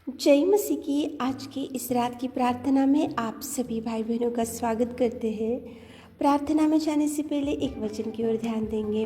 जय मसीह की आज की इस रात की प्रार्थना में आप सभी भाई बहनों का स्वागत करते हैं। प्रार्थना में जाने से पहले एक वचन की ओर ध्यान देंगे।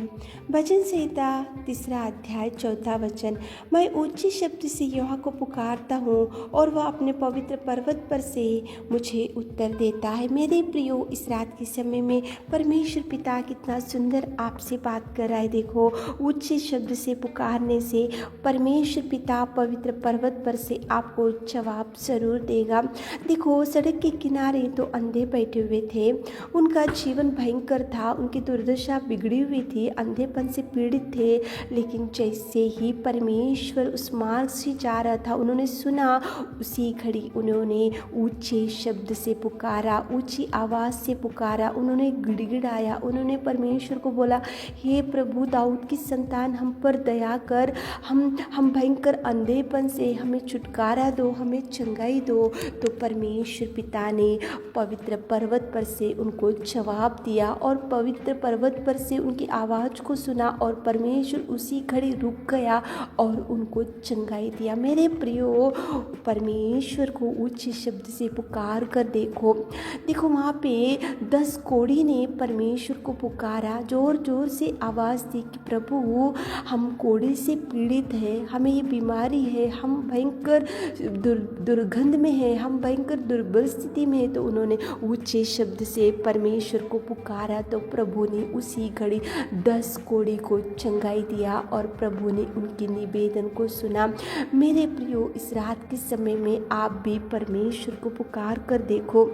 भजन संहिता 3 अध्याय 4 वचन। मैं ऊंचे शब्द से यहोवा को पुकारता हूँ और वह अपने पवित्र पर्वत पर से मुझे उत्तर देता है। मेरे प्रियो, इस रात के समय में परमेश्वर पिता कितना सुंदर आपसे बात कर रहा है। देखो, ऊंचे शब्द से पुकारने से परमेश्वर पिता पवित्र पर्वत पर से आपको जवाब जरूर देगा। देखो, सड़क के किनारे तो अंधे बैठे हुए थे, उनका जीवन भयंकर था, उनकी दुर्दशा बिगड़ी हुई थी, अंधेपन से पीड़ित थे। लेकिन जैसे ही परमेश्वर उस मार्ग से जा रहा था, उन्होंने सुना, उसी घड़ी उन्होंने ऊंचे शब्द से पुकारा, ऊंची आवाज़ से पुकारा, उन्होंने गिड़गिड़ाया, उन्होंने परमेश्वर को बोला, हे प्रभु दाऊद की संतान, हम पर दया कर, हम भयंकर अंधेपन से हमें छुटकारा दो, हमें चंगाई दो। तो परमेश्वर पिता ने पवित्र पर्वत पर से उनको जवाब दिया और पवित्र पर्वत पर से उनकी आवाज़ को सुना और परमेश्वर उसी घड़ी रुक गया और उनको चंगाई दिया। मेरे प्रियो, परमेश्वर को ऊंचे शब्द से पुकार कर देखो। वहाँ पे 10 कोढ़ी ने परमेश्वर को पुकारा, जोर जोर से आवाज़ दी कि प्रभु, हम कोढ़ी से पीड़ित हैं, हमें ये बीमारी है, हम भयंकर दुर्गंध में हैं, हम भयंकर दुर्बल स्थिति में हैं। तो उन्होंने ऊंचे शब्द से परमेश्वर को पुकारा, तो प्रभु ने उसी घड़ी 10 कोढ़ी को चंगाई दिया और प्रभु ने उनके निवेदन को सुना। मेरे प्रियो, इस रात के समय में आप भी परमेश्वर को पुकार कर देखो,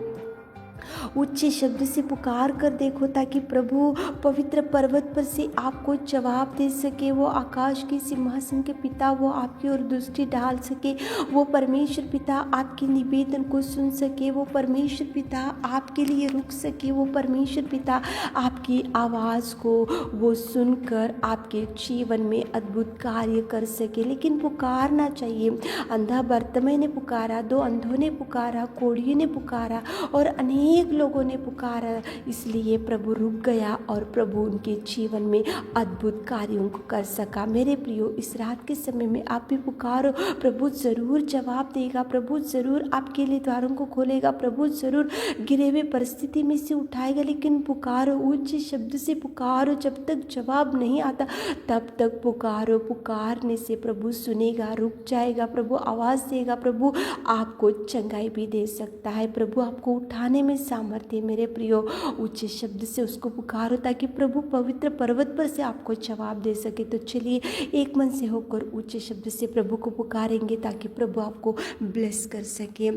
ऊंचे शब्द से पुकार कर देखो, ताकि प्रभु पवित्र पर्वत पर से आपको जवाब दे सके। वो आकाश के सिंहासन के पिता, वो आपकी ओर दृष्टि डाल सके, वो परमेश्वर पिता आपके निवेदन को सुन सके, वो परमेश्वर पिता आपके लिए रुक सके, वो परमेश्वर पिता आपकी आवाज़ को वो सुनकर आपके जीवन में अद्भुत कार्य कर सके। लेकिन पुकारना चाहिए। अंधा बर्तमै ने पुकारा, 2 अंधों ने पुकारा, कोढ़ियों ने पुकारा और अनेक लोगों ने पुकारा, इसलिए प्रभु रुक गया और प्रभु उनके जीवन में अद्भुत कार्यों को कर सका। मेरे प्रियो, इस रात के समय में आप भी पुकारो, प्रभु जरूर जवाब देगा, प्रभु जरूर आपके लिए द्वारों को खोलेगा, प्रभु जरूर गिरे हुए परिस्थिति में से उठाएगा। लेकिन पुकारो, ऊंचे शब्द से पुकारो, जब तक जवाब नहीं आता तब तक पुकारो। पुकारने से प्रभु सुनेगा, रुक जाएगा, प्रभु आवाज़ देगा, प्रभु आपको चंगाई भी दे सकता है, प्रभु आपको उठाने में सामर्थ्य। मेरे प्रियो, ऊंचे शब्द से उसको पुकारो ताकि प्रभु पवित्र पर्वत पर से आपको जवाब दे सके। तो चलिए एक मन से होकर ऊंचे शब्द से प्रभु को पुकारेंगे ताकि प्रभु आपको ब्लेस कर सके।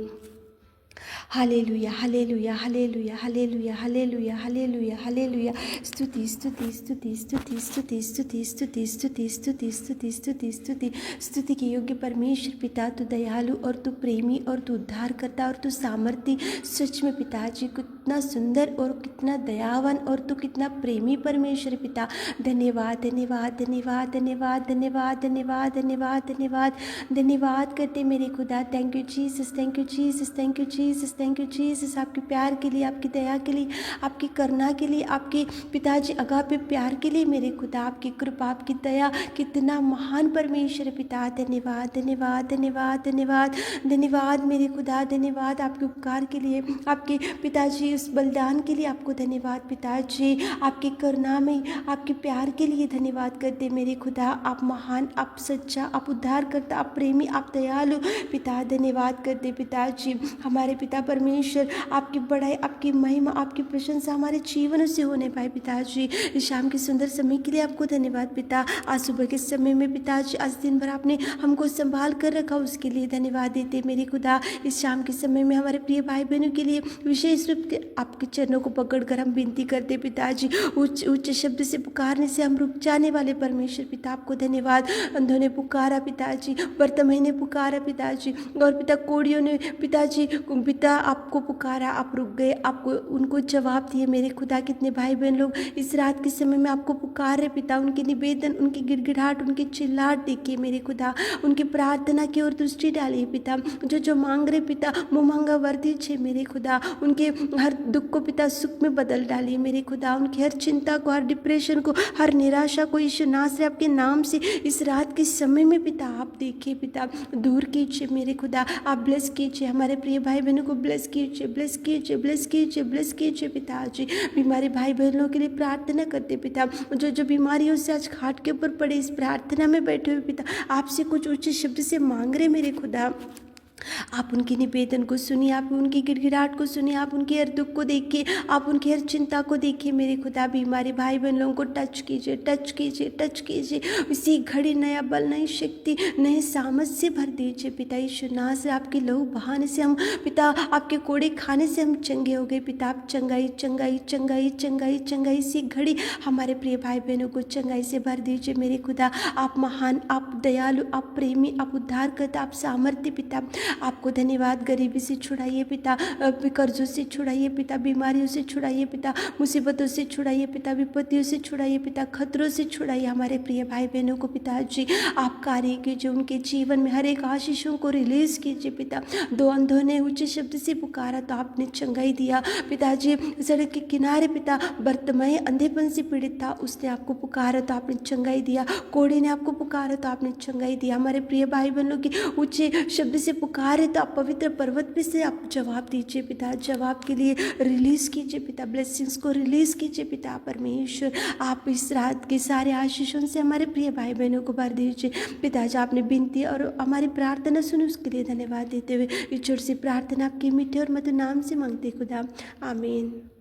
Hallelujah, hallelujah, hallelujah, hallelujah, hallelujah, hallelujah, hallelujah. स्तुति, स्तुति, स्तुति, स्तुति, स्तुति, स्तुति, स्तुति, स्तुति, स्तुति, स्तुति, स्तुति, स्तुति, स्तुति के योग्य परमेश्वर पिता, तू दयालु और तू प्रेमी और तू उद्धार करता और तू सामर्थी। सच में पिताजी, कितना सुंदर और कितना दयावान और तू कितना प्रेमी परमेश्वर पिता। धन्यवाद, धन्यवाद, धन्यवाद, धन्यवाद, धन्यवाद, धन्यवाद, धन्यवाद, धन्यवाद, धन्यवाद करते मेरे खुदा। Thank you Jesus, thank you Jesus, thank you Jesus, thank you Jesus, आपके प्यार के लिए, आपकी दया के लिए, आपकी करुणा के लिए, आपके पिताजी अगापे प्यार के लिए मेरे खुदा, आपकी कृपा, आपकी दया, कितना महान परमेश्वर पिता। धन्यवाद, धन्यवाद, धन्यवाद, धन्यवाद, धन्यवाद मेरे खुदा, धन्यवाद आपके उपकार के लिए, आपके पिताजी उस बलिदान के लिए आपको धन्यवाद पिताजी, आपकी करुणा में, आपके प्यार के लिए धन्यवाद करते मेरे खुदा। आप महान, आप सच्चा, आप उद्धार करता, आप प्रेमी, आप दयालु पिता। धन्यवाद करते पिताजी, हमारे पिता परमेश्वर, आपकी बड़ाई, आपकी महिमा, आपकी प्रशंसा हमारे जीवन से होने पाए पिताजी। इस शाम के सुंदर समय के लिए आपको धन्यवाद पिता। आज सुबह के समय में पिताजी, आज दिन भर आपने हमको संभाल कर रखा, उसके लिए धन्यवाद देते मेरे खुदा। इस शाम के समय में हमारे प्रिय भाई बहनों के लिए विशेष रूप से आपके चरणों को पकड़कर हम विनती करते पिताजी। उच्च शब्द से पुकारने से हम रुक जाने वाले परमेश्वर पिता, आपको धन्यवाद। अंधों ने पुकारा पिताजी, बर्तमै ने पुकारा पिताजी, और पिता कोढ़ियों ने पिताजी पिता आपको पुकारा, आप रुक गए, आपको उनको जवाब दिए मेरे खुदा। कितने भाई बहन लोग इस रात के समय में आपको पुकार रहे पिता, उनके निवेदन, उनकी गिड़गिड़ाहट, उनकी चिल्लाहट देखिए मेरे खुदा, उनकी प्रार्थना की ओर दृष्टि डालिए पिता। जो जो मांग रहे पिता वो मांगा वर दीजिए मेरे खुदा, उनके हर दुख को पिता सुख में बदल डालिए मेरे खुदा, उनकी हर चिंता को, हर डिप्रेशन को, हर निराशा को यीशु नासरी आपके नाम से इस रात के समय में पिता आप देखिए पिता, दूर कीजिए मेरे खुदा। आप ब्लेस कीजिए हमारे प्रिय भाई बहनों को, ब्लेस कीजिए, ब्लेस कीजिए, ब्लेस कीजिए, ब्लेस कीजिए पिताजी। बीमारी भाई बहनों के लिए प्रार्थना करते पिता, जो जो बीमारियों से आज खाट के ऊपर पड़े, इस प्रार्थना में बैठे हुए पिता आपसे कुछ ऊंचे शब्द से मांग रहे मेरे खुदा। आप उनकी निवेदन को सुनिए, आप उनकी गिड़गिड़ाहट को सुनिए, आप उनके हर दुख को देखिए, आप उनकी हर चिंता को देखिए मेरे खुदा। बीमारी भाई बहन लोगों को टच कीजिए, टच कीजिए, टच कीजिए। इसी घड़ी नया बल, नई शक्ति, नए सामर्थ से भर दीजिए पिता। यीशु नासरी आपके लहू बहाने से हम पिता, आपके कोड़े खाने से हम चंगे हो गए पिता। आप चंगाई चंगाई चंगाई चंगाई चंगाई इसी घड़ी हमारे प्रिय भाई बहनों को चंगाई से भर दीजिए मेरे खुदा। आप महान, आप दयालु, आप प्रेमी, आप उद्धारकर्ता, आप सामर्थ्य पिता। आपको धन्यवाद। गरीबी से छुड़ाइए पिता, कर्जों से छुड़ाइए पिता, बीमारियों से छुड़ाइए पिता, मुसीबतों से छुड़ाइए पिता, विपत्तियों से छुड़ाइए पिता, खतरों से छुड़ाइए हमारे प्रिय भाई बहनों को पिताजी। आप कार्य कीजिए उनके जीवन में, हर एक आशीषों को रिलीज कीजिए पिता। दो अंधों ने ऊंचे शब्द से पुकारा तो आपने चंगाई दिया पिताजी। सड़क के किनारे पिता बर्तमय अंधेपन से पीड़ित था, उसने आपको पुकारा तो आपने चंगाई दिया। कोढ़ी ने आपको पुकारा तो आपने चंगाई दिया। हमारे प्रिय भाई बहनों की ऊंचे शब्द से पुकारे तो आप पवित्र पर्वत पे से आप जवाब दीजिए पिता। जवाब के लिए रिलीज कीजिए पिता, ब्लेसिंग्स को रिलीज कीजिए पिता परमेश्वर। आप इस रात के सारे आशीषों से हमारे प्रिय भाई बहनों को भर दीजिए पिताजी। आपने विनती और हमारी प्रार्थना सुनी, उसके लिए धन्यवाद देते हुए ईश्वर से प्रार्थना आपके मीठे और मधुर नाम से मांगते खुदा, आमीन।